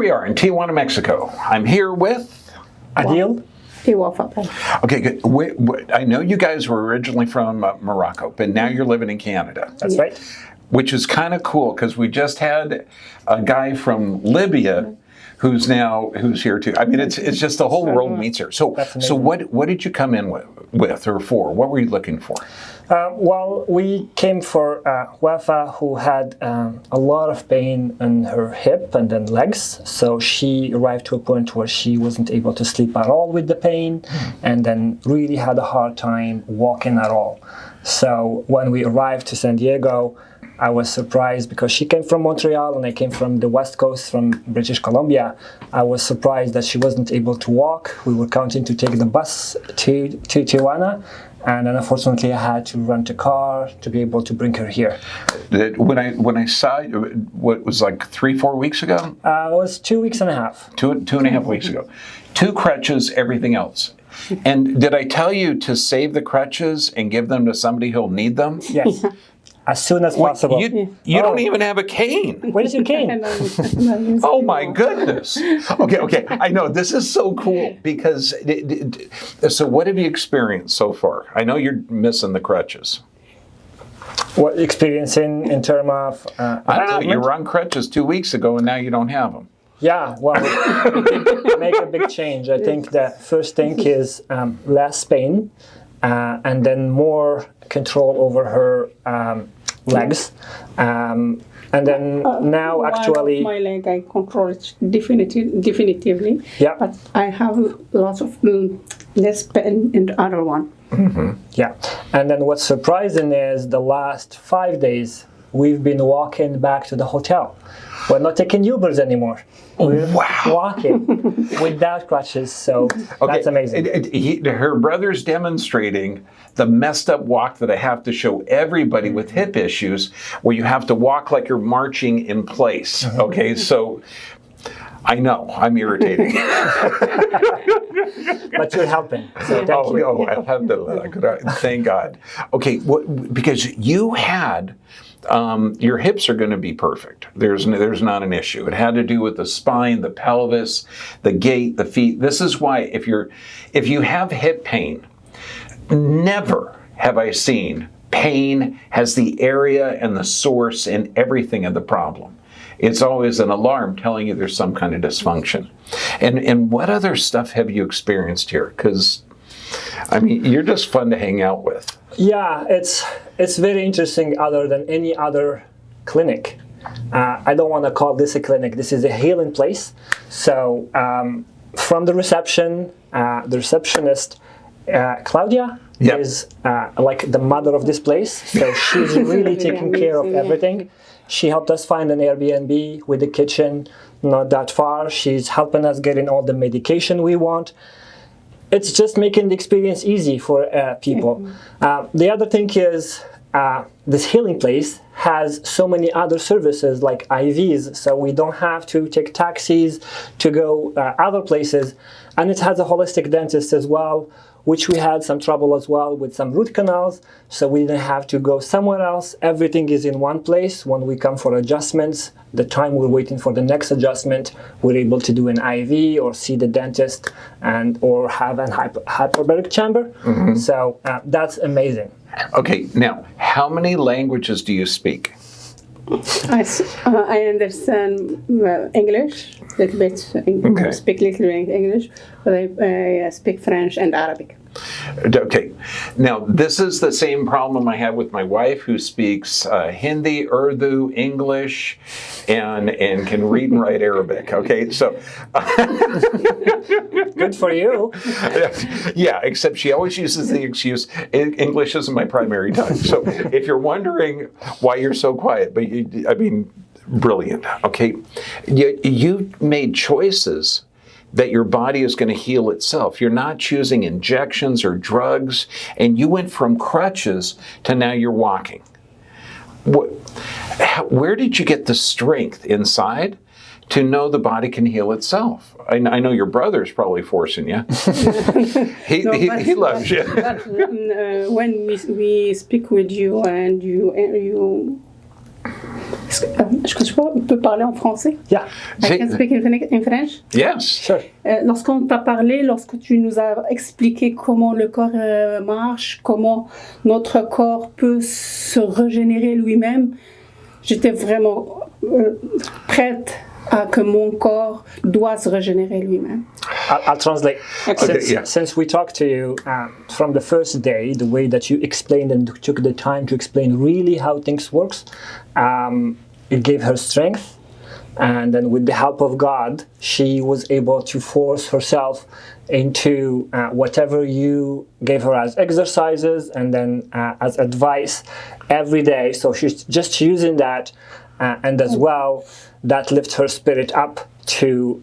we are in Tijuana, Mexico. I'm here with Adil. Wafaa. Okay, good. I know you guys were originally from Morocco, but now you're living in Canada. That's right. Which is kind of cool because we just had a guy from Libya who's here too. I mean, it's just the whole world meets here. So what did you come in with or for? What were you looking for? Well, we came for Wafaa, who had a lot of pain in her hip and then legs. So she arrived to a point where she wasn't able to sleep at all with the pain, and then really had a hard time walking at all. So when we arrived to San Diego, I was surprised because she came from Montreal and I came from the West Coast, from British Columbia. I was surprised that she wasn't able to walk. We were counting to take the bus to Tijuana, and then unfortunately I had to rent a car to be able to bring her here. When I saw you, what was like 3-4 weeks ago? It was 2 weeks and a half. Two and a half weeks ago. 2 crutches, everything else. And did I tell you to save the crutches and give them to somebody who'll need them? Yes. As soon as possible. You don't even have a cane. Where's your cane? Oh my goodness. Okay. I know this is so cool because. So what have you experienced so far? I know you're missing the crutches. What experience in terms of? I don't know. You were on crutches 2 weeks ago, and now you don't have them. Yeah, well, we did make a big change. I think the first thing is less pain, and then more control over her legs, and then now actually my leg I control it definitively. Yeah, but I have lots of less pain in the other one. Mm-hmm. Yeah, and then what's surprising is the last 5 days we've been walking back to the hotel. We're not taking Ubers anymore. We're walking without crutches, so that's amazing. Her brother's demonstrating the messed up walk that I have to show everybody with hip issues, where you have to walk like you're marching in place. Okay, so I know I'm irritating. But you're helping, so thank you. Oh, alhamdulillah. Thank God. Okay, because you had... your hips are going to be perfect. There's not an issue. It had to do with the spine, the pelvis, the gait, the feet. This is why if you have hip pain, never have I seen pain has the area and the source and everything of the problem. It's always an alarm telling you there's some kind of dysfunction. And what other stuff have you experienced here? Because I mean, you're just fun to hang out with. Yeah, it's very interesting. Other than any other clinic, I don't want to call this a clinic. This is a healing place. So from the reception, the receptionist Claudia is like the mother of this place. So she's really taking care of everything. She helped us find an Airbnb with the kitchen not that far. She's helping us getting all the medication we want. It's just making the experience easy for people. The other thing is this healing place has so many other services like IVs, so we don't have to take taxis to go other places. And it has a holistic dentist as well, which we had some trouble as well with some root canals, so we didn't have to go somewhere else. Everything is in one place. When we come for adjustments, the time we're waiting for the next adjustment, we're able to do an IV or see the dentist or have an hyperbaric chamber. Mm-hmm. So that's amazing. Okay, now, how many languages do you speak? I understand English, a little bit. I speak little English, but I speak French and Arabic. Okay. Now, this is the same problem I have with my wife, who speaks Hindi, Urdu, English, and can read and write Arabic. Okay, so good for you. Yeah, except she always uses the excuse, English isn't my primary tongue. So if you're wondering why you're so quiet, but brilliant. Okay, you made choices that your body is going to heal itself. You're not choosing injections or drugs, and you went from crutches to now you're walking. Where did you get the strength inside to know the body can heal itself? I know your brother's probably forcing you. He loves you. But when we speak with you and you Est-ce que je peux parler en français? Yeah, I can speak in French. Yes. sure. Lorsqu'on t'a parlé, lorsque tu nous as expliqué comment le corps marche, comment notre corps peut se régénérer lui-même, j'étais vraiment prête à que mon corps doit se régénérer lui-même. I'll translate. Okay, Since we talked to you from the first day, the way that you explained and took the time to explain really how things works, it gave her strength. And then with the help of God, she was able to force herself into whatever you gave her as exercises and then as advice every day. So she's just using that and as well, that lifts her spirit up to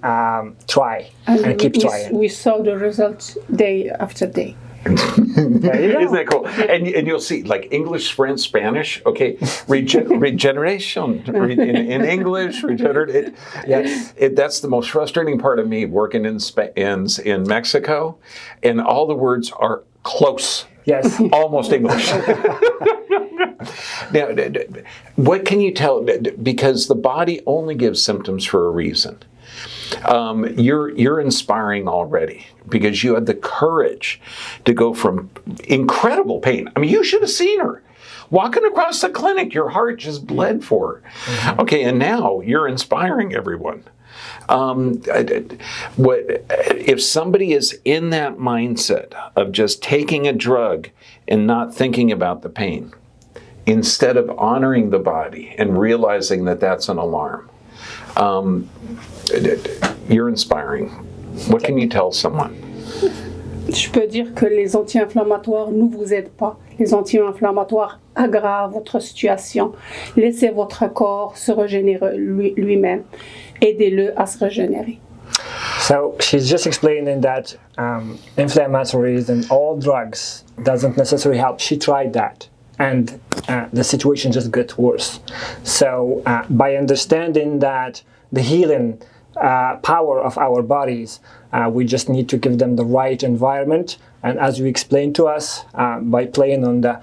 try and keep trying. We saw the results day after day. Isn't that cool? And you'll see, like English, French, Spanish, okay, regeneration in English, regenerate. Yes. That's the most frustrating part of me working in Mexico, and all the words are close. Yes. Almost English. Now, what can you tell? Because the body only gives symptoms for a reason. You're inspiring already because you had the courage to go from incredible pain. I mean, you should have seen her walking across the clinic. Your heart just bled for her. Mm-hmm. Okay, and now you're inspiring everyone. If somebody is in that mindset of just taking a drug and not thinking about the pain, instead of honoring the body and realizing that that's an alarm, you're inspiring. What can you tell someone? Je peux dire que les anti-inflammatoires ne vous aident pas. Les anti-inflammatoires aggravent votre situation. Laissez votre corps se régénérer lui-même. Aidez-le à se régénérer. So she's just explaining that inflammatories and all drugs doesn't necessarily help. She tried that. And the situation just got worse. So by understanding that the healing power of our bodies, we just need to give them the right environment. And as you explained to us, by playing on the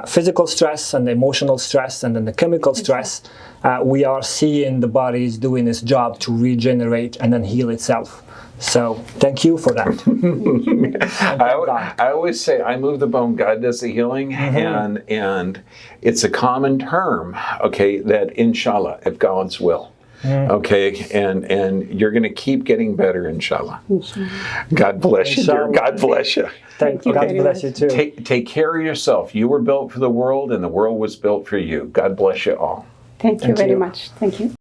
physical stress and the emotional stress and then the chemical stress, we are seeing the body is doing its job to regenerate and then heal itself. So thank you for that. I always say I move the bone, God does the healing, mm-hmm. and it's a common term, okay, that inshallah, if God's will. Okay, and you're going to keep getting better, inshallah. God bless you, dear. God bless you. Thank you. God bless you too. Take care of yourself. You were built for the world, and the world was built for you. God bless you all. Thank you very much. Thank you.